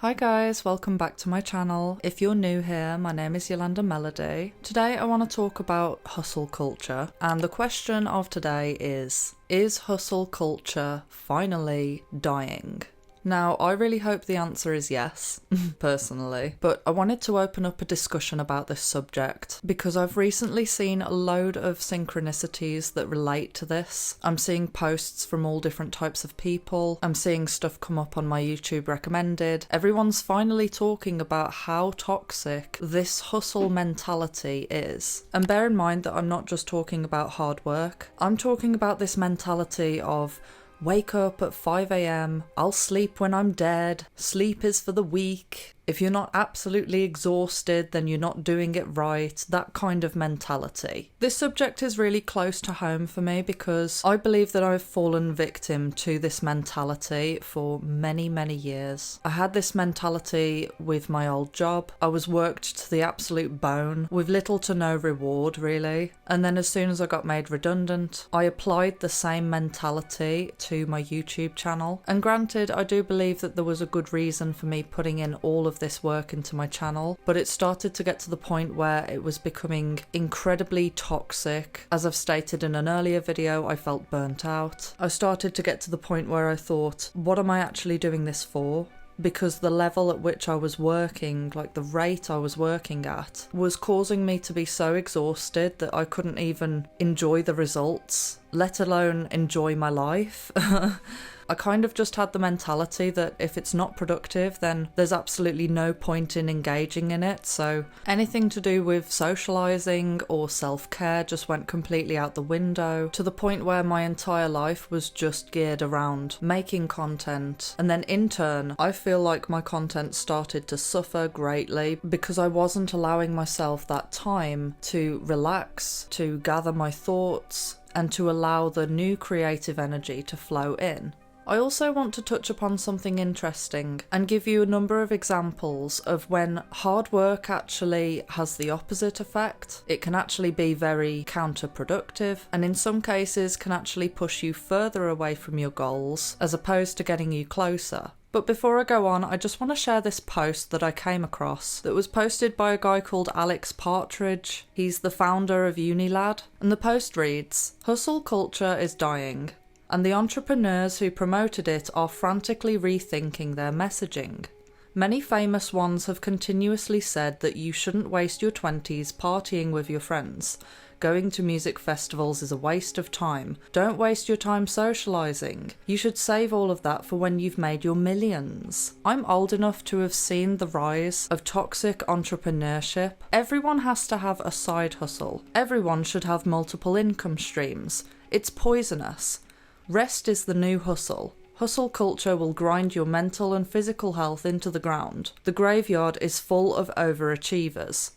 Hi guys, welcome back to my channel. If you're new here, my name is Melody. Today I want to talk about hustle culture, and the question of today is hustle culture finally dying? Now, I really hope the answer is yes, personally, but I wanted to open up a discussion about this subject because I've recently seen a load of synchronicities that relate to this. I'm seeing posts from all different types of people. I'm seeing stuff come up on my YouTube recommended. Everyone's finally talking about how toxic this hustle mentality is. And bear in mind that I'm not just talking about hard work. I'm talking about this mentality of wake up at 5 a.m, I'll sleep when I'm dead, sleep is for the weak. If you're not absolutely exhausted, then you're not doing it right, that kind of mentality. This subject is really close to home for me because I believe that I've fallen victim to this mentality for many, many years. I had this mentality with my old job. I was worked to the absolute bone with little to no reward, really. And then as soon as I got made redundant, I applied the same mentality to my YouTube channel. And granted, I do believe that there was a good reason for me putting in all of this work into my channel, but it started to get to the point where it was becoming incredibly toxic. As I've stated in an earlier video, I felt burnt out. I started to get to the point where I thought, what am I actually doing this for? Because the level at which I was working, like the rate I was working at, was causing me to be so exhausted that I couldn't even enjoy the results, let alone enjoy my life. I kind of just had the mentality that if it's not productive, then there's absolutely no point in engaging in it. So anything to do with socializing or self-care just went completely out the window, to the point where my entire life was just geared around making content. And then in turn, I feel like my content started to suffer greatly because I wasn't allowing myself that time to relax, to gather my thoughts, and to allow the new creative energy to flow in. I also want to touch upon something interesting and give you a number of examples of when hard work actually has the opposite effect. It can actually be very counterproductive, and in some cases can actually push you further away from your goals as opposed to getting you closer. But before I go on, I just want to share this post that I came across that was posted by a guy called Alex Partridge. He's the founder of Unilad, and the post reads, "Hustle culture is dying, and the entrepreneurs who promoted it are frantically rethinking their messaging. Many famous ones have continuously said that you shouldn't waste your 20s partying with your friends. Going to music festivals is a waste of time. Don't waste your time socializing. You should save all of that for when you've made your millions." I'm old enough to have seen the rise of toxic entrepreneurship. Everyone has to have a side hustle. Everyone should have multiple income streams. It's poisonous. Rest is the new hustle. Hustle culture will grind your mental and physical health into the ground. The graveyard is full of overachievers.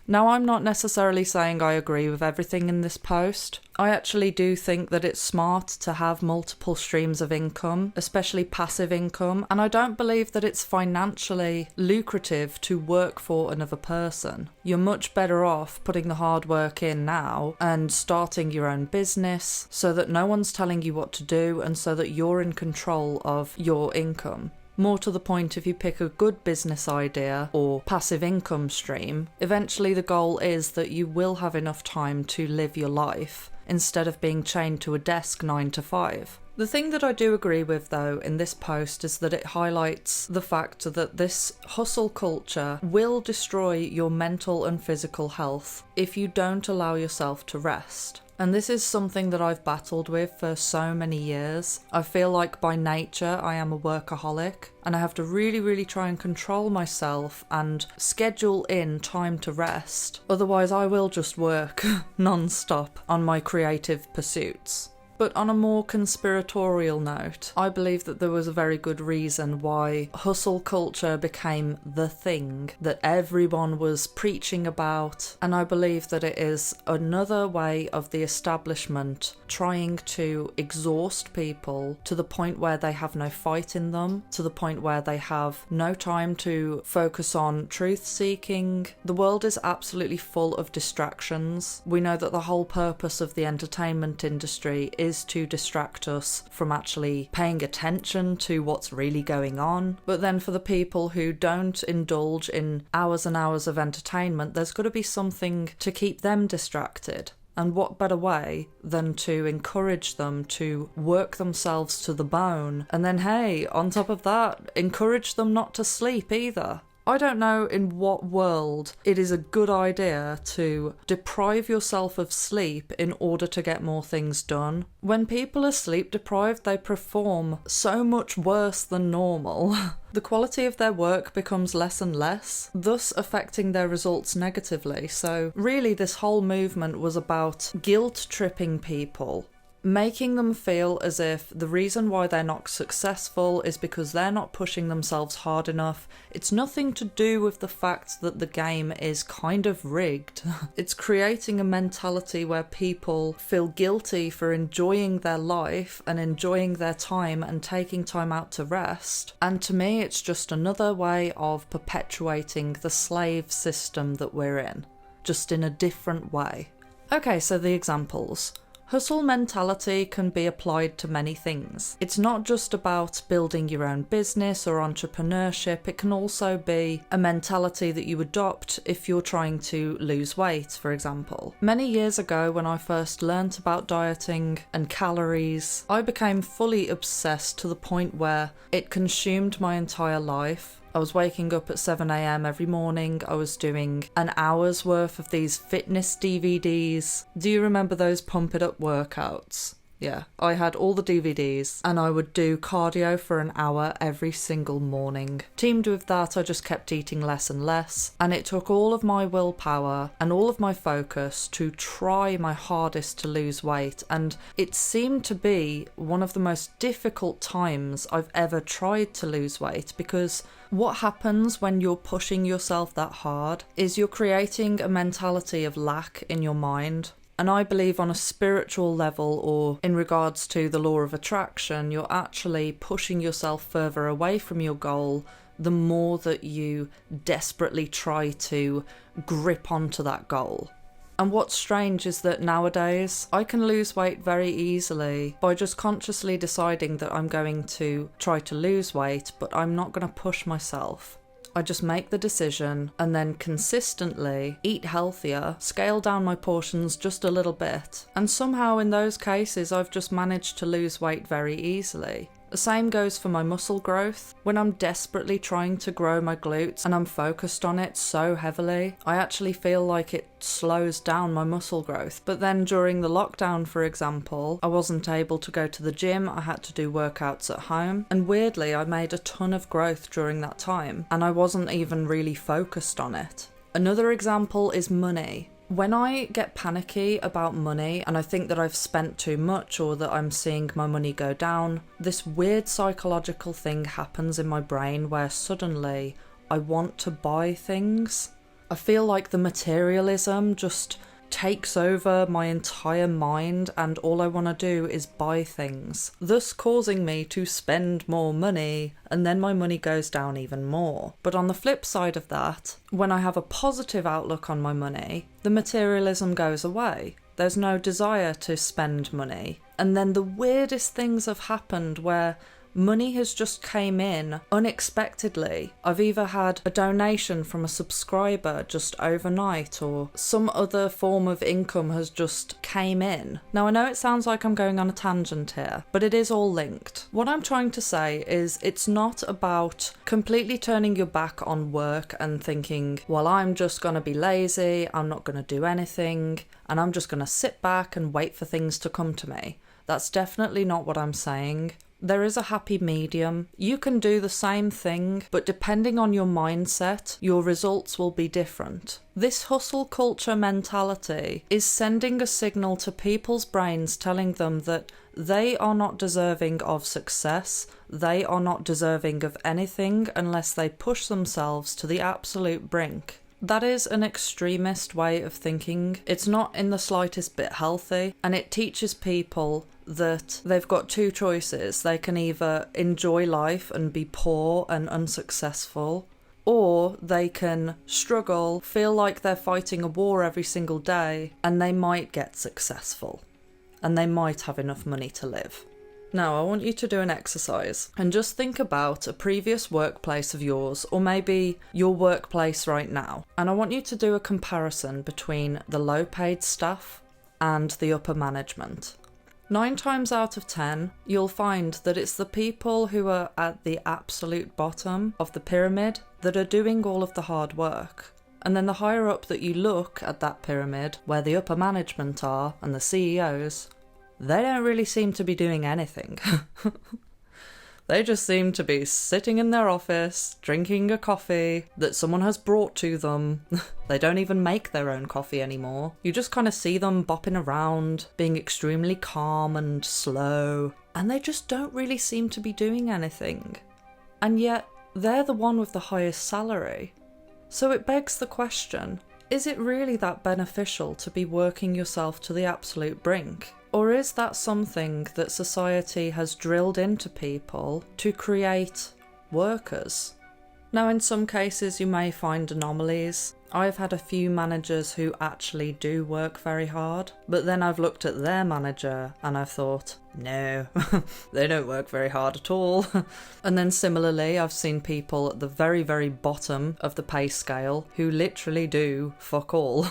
Now, I'm not necessarily saying I agree with everything in this post. I actually do think that it's smart to have multiple streams of income, especially passive income, and I don't believe that it's financially lucrative to work for another person. You're much better off putting the hard work in now and starting your own business so that no one's telling you what to do and so that you're in control of your income. More to the point, if you pick a good business idea or passive income stream, eventually the goal is that you will have enough time to live your life instead of being chained to a desk 9 to 5. The thing that I do agree with, though, in this post is that it highlights the fact that this hustle culture will destroy your mental and physical health if you don't allow yourself to rest. And this is something that I've battled with for so many years. I feel like by nature I am a workaholic, and I have to really try and control myself and schedule in time to rest. Otherwise I will just work non-stop on my creative pursuits. But on a more conspiratorial note, I believe that there was a very good reason why hustle culture became the thing that everyone was preaching about, and I believe that it is another way of the establishment trying to exhaust people to the point where they have no fight in them, to the point where they have no time to focus on truth-seeking. The world is absolutely full of distractions. We know that the whole purpose of the entertainment industry is to distract us from actually paying attention to what's really going on. But then for the people who don't indulge in hours and hours of entertainment, there's got to be something to keep them distracted. And what better way than to encourage them to work themselves to the bone, and then, hey, on top of that, encourage them not to sleep either. I don't know in what world it is a good idea to deprive yourself of sleep in order to get more things done. When people are sleep deprived, they perform so much worse than normal. The quality of their work becomes less and less, thus affecting their results negatively. So really, this whole movement was about guilt-tripping people, making them feel as if the reason why they're not successful is because they're not pushing themselves hard enough. It's nothing to do with the fact that the game is kind of rigged. It's creating a mentality where people feel guilty for enjoying their life and enjoying their time and taking time out to rest. And to me, it's just another way of perpetuating the slave system that we're in, just in a different way. Okay, so the examples. Hustle mentality can be applied to many things. It's not just about building your own business or entrepreneurship, it can also be a mentality that you adopt if you're trying to lose weight, for example. Many years ago, when I first learnt about dieting and calories, I became fully obsessed to the point where it consumed my entire life. I was waking up at 7 a.m. every morning. I was doing an hour's worth of these fitness DVDs. Do you remember those Pump It Up workouts? Yeah, I had all the DVDs and I would do cardio for an hour every single morning. Teamed with that, I just kept eating less and less, and it took all of my willpower and all of my focus to try my hardest to lose weight, and it seemed to be one of the most difficult times I've ever tried to lose weight, because what happens when you're pushing yourself that hard is you're creating a mentality of lack in your mind. And I believe on a spiritual level, or in regards to the law of attraction, you're actually pushing yourself further away from your goal the more that you desperately try to grip onto that goal. And what's strange is that nowadays I can lose weight very easily by just consciously deciding that I'm going to try to lose weight, but I'm not going to push myself. I just make the decision and then consistently eat healthier, scale down my portions just a little bit, and somehow in those cases I've just managed to lose weight very easily. The same goes for my muscle growth. When I'm desperately trying to grow my glutes and I'm focused on it so heavily, I actually feel like it slows down my muscle growth. But then during the lockdown, for example, I wasn't able to go to the gym, I had to do workouts at home, and weirdly I made a ton of growth during that time, and I wasn't even really focused on it. Another example is money. When I get panicky about money and I think that I've spent too much or that I'm seeing my money go down, this weird psychological thing happens in my brain where suddenly I want to buy things. I feel like the materialism just takes over my entire mind and all I want to do is buy things, thus causing me to spend more money, and then my money goes down even more. But on the flip side of that, when I have a positive outlook on my money, the materialism goes away. There's no desire to spend money. And then the weirdest things have happened where money has just came in unexpectedly. I've either had a donation from a subscriber just overnight, or some other form of income has just came in. Now I know it sounds like I'm going on a tangent here, but it is all linked. What I'm trying to say is it's not about completely turning your back on work and thinking, well, I'm just going to be lazy, I'm not going to do anything, and I'm just going to sit back and wait for things to come to me. That's definitely not what I'm saying. There is a happy medium. You can do the same thing, but depending on your mindset, your results will be different. This hustle culture mentality is sending a signal to people's brains telling them that they are not deserving of success, they are not deserving of anything unless they push themselves to the absolute brink. That is an extremist way of thinking. It's not in the slightest bit healthy, and it teaches people that they've got two choices. They can either enjoy life and be poor and unsuccessful, or they can struggle, feel like they're fighting a war every single day, and they might get successful. and they might have enough money to live. Now, I want you to do an exercise and just think about a previous workplace of yours, or maybe your workplace right now. And I want you to do a comparison between the low-paid staff and the upper management. 9 times out of 10, you'll find that it's the people who are at the absolute bottom of the pyramid that are doing all of the hard work. And then the higher up that you look at that pyramid, where the upper management are and the CEOs, they don't really seem to be doing anything. They just seem to be sitting in their office, drinking a coffee that someone has brought to them. They don't even make their own coffee anymore. You just kind of see them bopping around, being extremely calm and slow, and they just don't really seem to be doing anything. And yet, they're the one with the highest salary. So it begs the question, is it really that beneficial to be working yourself to the absolute brink? Or is that something that society has drilled into people to create workers? Now, in some cases you may find anomalies. I've had a few managers who actually do work very hard, but then I've looked at their manager and I've thought, no, they don't work very hard at all. And then similarly, I've seen people at the very, very bottom of the pay scale who literally do fuck all.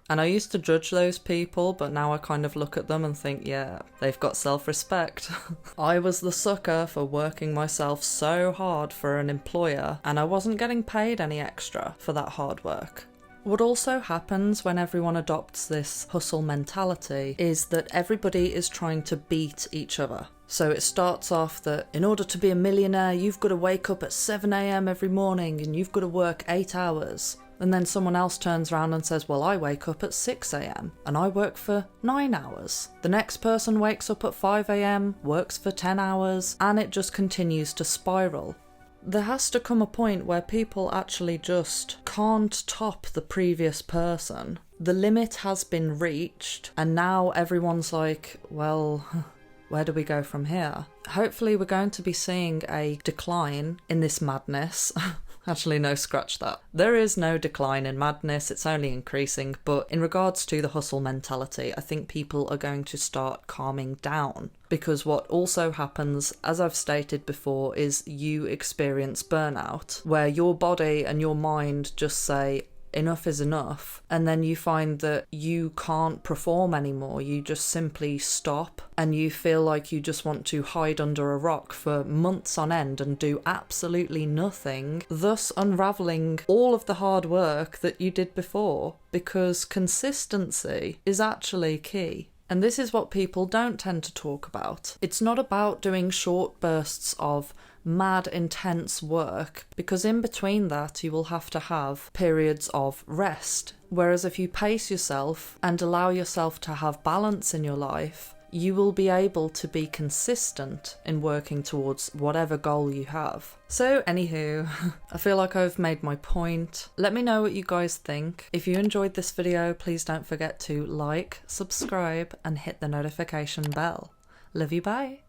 And I used to judge those people, but now I kind of look at them and think, yeah, they've got self-respect. I was the sucker for working myself so hard for an employer, and I wasn't getting paid any extra for that hard work. What also happens when everyone adopts this hustle mentality is that everybody is trying to beat each other. So it starts off that in order to be a millionaire, you've got to wake up at 7 a.m. every morning and you've got to work 8 hours. And then someone else turns around and says, well, I wake up at 6 a.m. and I work for 9 hours. The next person wakes up at 5 a.m, works for 10 hours, and it just continues to spiral. There has to come a point where people actually just can't top the previous person. The limit has been reached, and now everyone's like, well, where do we go from here? Hopefully we're going to be seeing a decline in this madness. Actually, no, scratch that. There is no decline in madness, it's only increasing, but in regards to the hustle mentality, I think people are going to start calming down. Because what also happens, as I've stated before, is you experience burnout, where your body and your mind just say, enough is enough, and then you find that you can't perform anymore. You just simply stop and you feel like you just want to hide under a rock for months on end and do absolutely nothing, thus unraveling all of the hard work that you did before, because consistency is actually key. And this is what people don't tend to talk about. It's not about doing short bursts of mad intense work, because in between that you will have to have periods of rest. Whereas if you pace yourself and allow yourself to have balance in your life, you will be able to be consistent in working towards whatever goal you have. So anywho, I feel like I've made my point. Let me know what you guys think. If you enjoyed this video, please don't forget to like, subscribe, and hit the notification bell. Love you, bye.